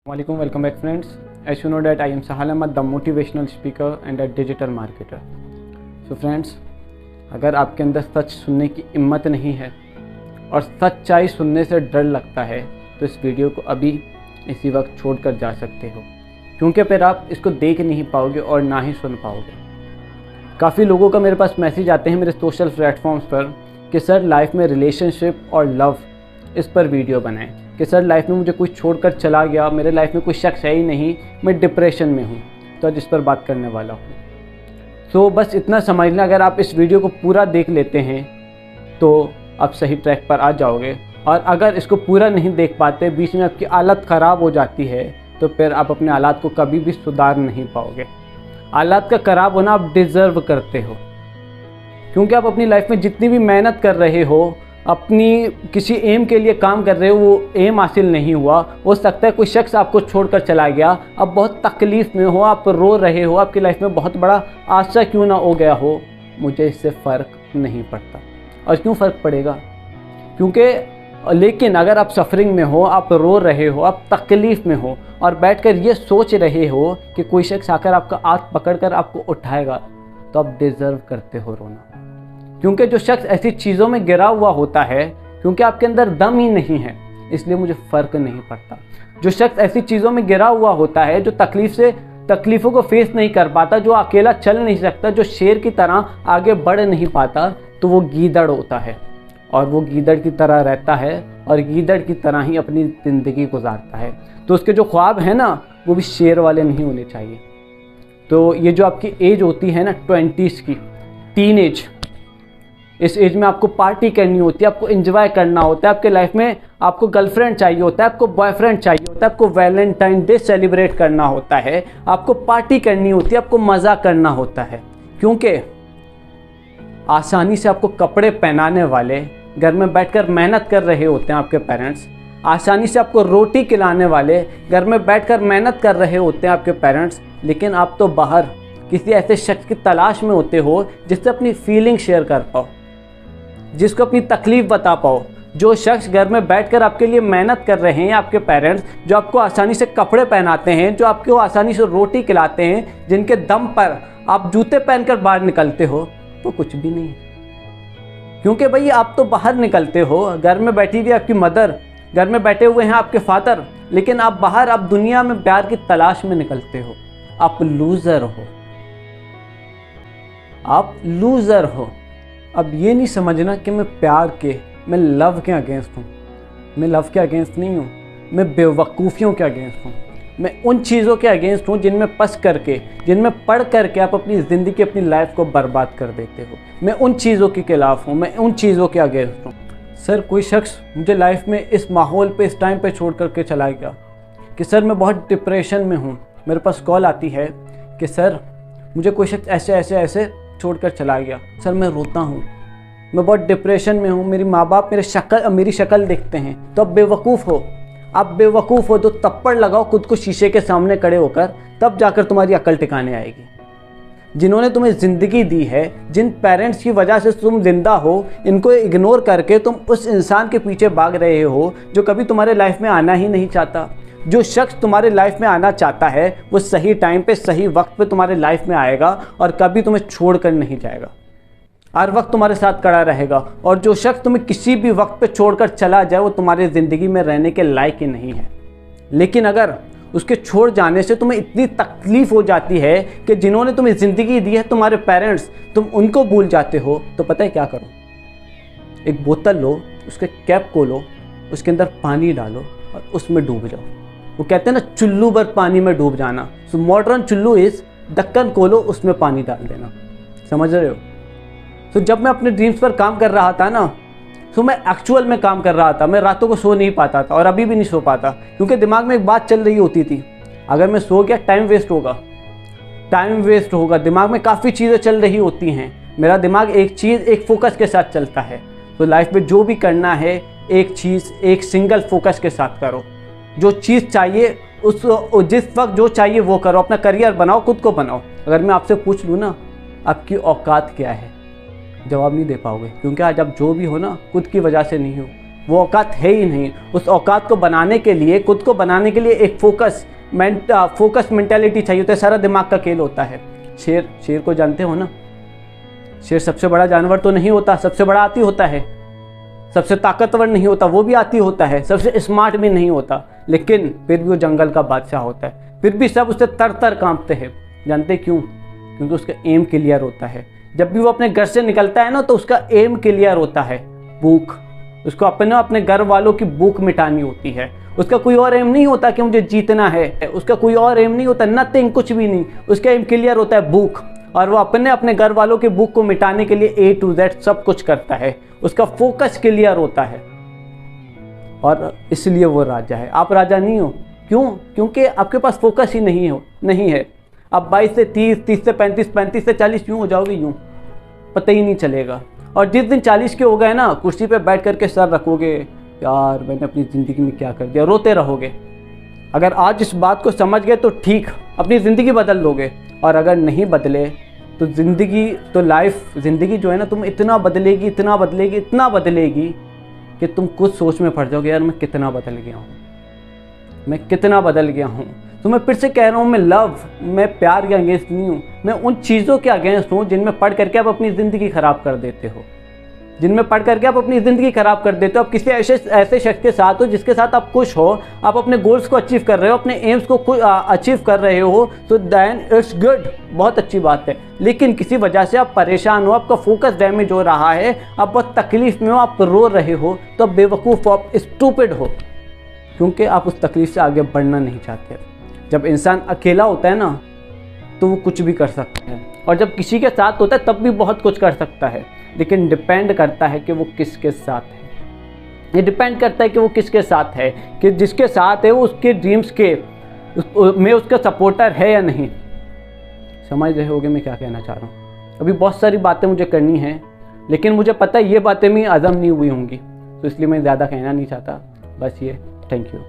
Assalamualaikum, welcome back friends. As you know that I am Sahal Ahmad, the motivational speaker and a digital marketer. So friends, अगर आपके अंदर सच सुनने की हिम्मत नहीं है और सच्चाई सुनने से डर लगता है तो इस वीडियो को अभी इसी वक्त छोड़कर जा सकते हो, क्योंकि फिर आप इसको देख नहीं पाओगे और ना ही सुन पाओगे। काफ़ी लोगों का मेरे पास मैसेज आते हैं मेरे सोशल प्लेटफॉर्म्स पर कि सर लाइफ में रिलेशनशिप और लव इस पर वीडियो बनाएं, कि सर लाइफ में मुझे कोई छोड़कर चला गया, मेरे लाइफ में कोई शख्स है ही नहीं, मैं डिप्रेशन में हूँ, तो आज इस पर बात करने वाला हूँ। तो बस इतना समझ लें, अगर आप इस वीडियो को पूरा देख लेते हैं तो आप सही ट्रैक पर आ जाओगे, और अगर इसको पूरा नहीं देख पाते, बीच में आपकी हालत ख़राब हो जाती है, तो फिर आप अपने हालात को कभी भी सुधार नहीं पाओगे। हालात का ख़राब होना आप डिज़र्व करते हो, क्योंकि आप अपनी लाइफ में जितनी भी मेहनत कर रहे हो, अपनी किसी एम के लिए काम कर रहे हो, वो एम हासिल नहीं हुआ, हो सकता है कोई शख्स आपको छोड़कर चला गया, आप बहुत तकलीफ़ में हो, आप रो रहे हो, आपकी लाइफ में बहुत बड़ा हादसा क्यों ना हो गया हो, मुझे इससे फ़र्क नहीं पड़ता। और क्यों फ़र्क पड़ेगा? लेकिन अगर आप सफरिंग में हो, आप रो रहे हो, आप तकलीफ़ में हो और बैठकर ये सोच रहे हो कि कोई शख्स आकर आपका हाथ पकड़कर आपको उठाएगा, तो आप डिज़र्व करते हो रोना। क्योंकि जो शख्स ऐसी चीज़ों में गिरा हुआ होता है, क्योंकि आपके अंदर दम ही नहीं है, इसलिए मुझे फ़र्क नहीं पड़ता। जो शख्स ऐसी चीज़ों में गिरा हुआ होता है, जो तकलीफ़ों को फेस नहीं कर पाता, जो अकेला चल नहीं सकता, जो शेर की तरह आगे बढ़ नहीं पाता, तो वो गीदड़ होता है, और वो गीदड़ की तरह रहता है और गीदड़ की तरह ही अपनी ज़िंदगी गुजारता है। तो उसके जो ख्वाब हैं ना, वो भी शेर वाले नहीं होने चाहिए। तो ये जो आपकी एज होती है ना 20s की, टीन एज, इस एज में आपको पार्टी करनी होती है, आपको एंजॉय करना होता है, आपके लाइफ में आपको गर्लफ्रेंड चाहिए होता है, आपको बॉयफ्रेंड चाहिए होता है, आपको वैलेंटाइन डे सेलिब्रेट करना होता है, आपको पार्टी करनी होती है, आपको मज़ा करना होता है। क्योंकि आसानी से आपको कपड़े पहनाने वाले घर में बैठकर मेहनत कर रहे होते हैं आपके पेरेंट्स, आसानी से आपको रोटी खिलाने वाले घर में बैठकर मेहनत कर रहे होते हैं आपके पेरेंट्स, लेकिन आप तो बाहर किसी ऐसे शख्स की तलाश में होते हो जिससे अपनी फीलिंग शेयर कर पाओ, जिसको अपनी तकलीफ़ बता पाओ। जो शख्स घर में बैठकर आपके लिए मेहनत कर रहे हैं आपके पेरेंट्स, जो आपको आसानी से कपड़े पहनाते हैं, जो आपको आसानी से रोटी खिलाते हैं, जिनके दम पर आप जूते पहनकर बाहर निकलते हो, तो कुछ भी नहीं। क्योंकि भाई आप तो बाहर निकलते हो, घर में बैठी हुई आपकी मदर, घर में बैठे हुए हैं आपके फादर, लेकिन आप बाहर, आप दुनिया में प्यार की तलाश में निकलते हो। आप लूज़र हो, आप लूज़र हो। अब ये नहीं समझना कि मैं लव के अगेंस्ट हूँ। मैं लव के अगेंस्ट नहीं हूँ, मैं बेवकूफ़ियों के अगेंस्ट हूँ। मैं उन चीज़ों के अगेंस्ट हूँ जिनमें फंस करके, जिनमें पढ़ करके आप अपनी ज़िंदगी, अपनी लाइफ को बर्बाद कर देते हो। मैं उन चीज़ों के खिलाफ हूँ, मैं उन चीज़ों के अगेंस्ट हूँ। सर कोई शख्स मुझे लाइफ में इस माहौल पे, इस टाइम पे छोड़ करके चला गया कि सर मैं बहुत डिप्रेशन में हूँ, मेरे पास कॉल आती है कि सर मुझे कोई शख्स ऐसे छोड़कर चला गया, सर मैं रोता हूँ, मैं बहुत डिप्रेशन में हूँ, मेरी माँ बाप मेरी शक्ल देखते हैं, तो आप बेवकूफ़ हो। आप बेवकूफ़ हो तो तप्पड़ लगाओ खुद को शीशे के सामने खड़े होकर, तब जाकर तुम्हारी अकल ठिकाने आएगी। जिन्होंने तुम्हें ज़िंदगी दी है, जिन पेरेंट्स की वजह से तुम ज़िंदा हो, इनको इग्नोर करके तुम उस इंसान के पीछे भाग रहे हो जो कभी तुम्हारे लाइफ में आना ही नहीं चाहता। जो शख्स तुम्हारे लाइफ में आना चाहता है, वो सही टाइम पे, सही वक्त पे तुम्हारे लाइफ में आएगा और कभी तुम्हें छोड़ कर नहीं जाएगा, हर वक्त तुम्हारे साथ खड़ा रहेगा। और जो शख्स तुम्हें किसी भी वक्त पे छोड़कर चला जाए, वो तुम्हारी ज़िंदगी में रहने के लायक ही नहीं है। लेकिन अगर उसके छोड़ जाने से तुम्हें इतनी तकलीफ़ हो जाती है कि जिन्होंने तुम्हें ज़िंदगी दी है, तुम्हारे पेरेंट्स, तुम उनको भूल जाते हो, तो पता है क्या करो? एक बोतल लो, उसके कैप को लो, उसके अंदर पानी डालो और उसमें डूब जाओ। वो कहते हैं ना, चुल्लू भर पानी में डूब जाना। सो मॉडर्न चुल्लू इज़ ढक्कन खोलो, उसमें पानी डाल देना। समझ रहे हो? तो जब मैं अपने ड्रीम्स पर काम कर रहा था ना, तो मैं एक्चुअल में काम कर रहा था, मैं रातों को सो नहीं पाता था और अभी भी नहीं सो पाता, क्योंकि दिमाग में एक बात चल रही होती थी, अगर मैं सो गया टाइम वेस्ट होगा। दिमाग में काफ़ी चीज़ें चल रही होती हैं, मेरा दिमाग एक फोकस के साथ चलता है। तो लाइफ में जो भी करना है, एक चीज़, एक सिंगल फोकस के साथ करो। जो चीज़ चाहिए जिस वक्त जो चाहिए वो करो, अपना करियर बनाओ, खुद को बनाओ। अगर मैं आपसे पूछ लूँ ना, आपकी औकात क्या है, जवाब नहीं दे पाओगे, क्योंकि आज आप जो भी हो ना, खुद की वजह से नहीं हो, वो औकात है ही नहीं। उस औकात को बनाने के लिए, खुद को बनाने के लिए एक फोकस मेंटालिटी चाहिए होता है। सारा दिमाग का खेल होता है। शेर को जानते हो ना? शेर सबसे बड़ा जानवर तो नहीं होता, सबसे बड़ा हाथी होता है। सबसे ताकतवर नहीं होता, वो भी हाथी होता है। सबसे स्मार्ट भी नहीं होता, लेकिन फिर भी वो जंगल का बादशाह होता है। फिर भी सब उससे तर कांपते हैं। जानते क्यों? क्योंकि उसका एम क्लियर होता है। जब भी वो अपने घर से निकलता है ना, तो उसका एम क्लियर होता है। भूख, उसको अपने घर वालों की भूख मिटानी होती है। उसका कोई और एम नहीं होता कि मुझे जीतना है। उसका कोई और एम नहीं होता, नथिंग, कुछ भी नहीं। उसका एम क्लियर होता है भूख, और वो अपने घर वालों की भूख को मिटाने के लिए A to Z सब कुछ करता है। उसका फोकस क्लियर होता है, और इसलिए वो राजा है। आप राजा नहीं हो। क्यों? क्योंकि आपके पास फोकस ही नहीं है। आप 22 से 30, 30 से 35, 35 से 40 यूँ हो जाओगे, यूँ पता ही नहीं चलेगा। और जिस दिन 40 के हो गए ना, कुर्सी पे बैठ करके सर रखोगे, यार मैंने अपनी ज़िंदगी में क्या कर दिया, रोते रहोगे। अगर आज इस बात को समझ गए तो ठीक, अपनी ज़िंदगी बदल लोगे। और अगर नहीं बदले तो ज़िंदगी जो है ना, तुम इतना बदलेगी कि तुम खुद सोच में पड़ जाओगे, यार मैं कितना बदल गया हूँ। तो मैं फिर से कह रहा हूँ, मैं प्यार के अगेंस्ट नहीं हूँ। मैं उन चीज़ों के अगेंस्ट हूँ जिनमें पढ़ करके आप अपनी ज़िंदगी खराब कर देते हो। आप किसी ऐसे शख्स के साथ हो जिसके साथ आप खुश हो, आप अपने गोल्स को अचीव कर रहे हो, अपने एम्स को अचीव कर रहे हो, तो देन इट्स गुड, बहुत अच्छी बात है। लेकिन किसी वजह से आप परेशान हो, आपका फोकस डैमेज हो रहा है, आप बहुत तकलीफ में हो, आप रो रहे हो, तो आप बेवकूफ़ हो, आप स्टूपिड हो, क्योंकि आप उस तकलीफ से आगे बढ़ना नहीं चाहते। जब इंसान अकेला होता है ना, तो वो कुछ भी कर सकता है, और जब किसी के साथ होता है तब भी बहुत कुछ कर सकता है। लेकिन डिपेंड करता है कि वो किसके साथ है। ये डिपेंड करता है कि वो किसके साथ है, कि जिसके साथ है वो उसके ड्रीम्स में उसका सपोर्टर है या नहीं। समझ रहे होगे मैं क्या कहना चाह रहा हूँ? अभी बहुत सारी बातें मुझे करनी हैं, लेकिन मुझे पता है ये बातें मेरी हज़म नहीं हुई होंगी, तो इसलिए मैं ज़्यादा कहना नहीं चाहता। बस ये, थैंक यू।